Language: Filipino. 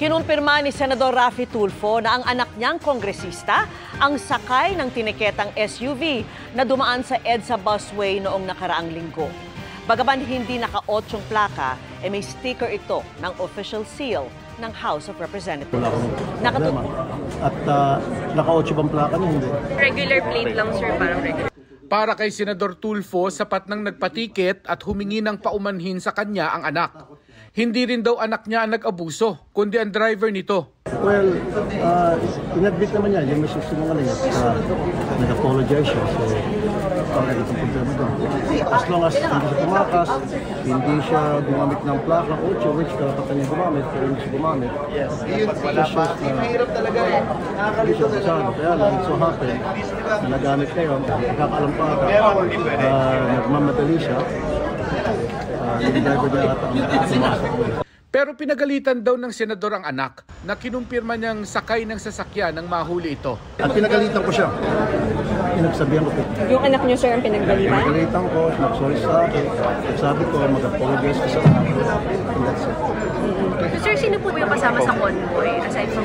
Kinumpirma ni Senador Raffy Tulfo na ang anak niyang kongresista ang sakay ng tiniketang SUV na dumaan sa EDSA busway noong nakaraang linggo. Bagaman hindi naka-8 plaka, may sticker ito ng official seal ng House of Representatives. At naka-8 bang plaka niya? Hindi. Regular plate lang, sir, parang regular. Para kay Senador Tulfo, sapat nang nagpatiket at humingi ng paumanhin sa kanya ang anak. Hindi rin daw anak niya ang nag-abuso, kundi ang driver nito. Well, in-admit naman niya, yung mismo sinungaling at nag-apologize siya. So, parang itong problema doon. As long as hindi siya tumakas, hindi siya gumamit ng plaka, 8, which karapatan niya gumamit, pero hindi siya gumamit. Mahirap talaga eh. Hindi siya kasano. Kaya lang, so happen, nagamit ngayon, nakakaalam pa ata, nagmamadali siya. Pero pinagalitan daw ng senador ang anak na kinumpirma niyang sakay ng sasakyan nang mahuli ito. At pinagalitan ko siya. Pinagsabihan ko po. Yung anak niyo, sir, ang pinagalitan? Pinagalitan ko, nag-sorry sa akin. Sabi ko, mag-apologize ko sa anak. And that's it. So, sir, sino po yung kasama sa convoy aside from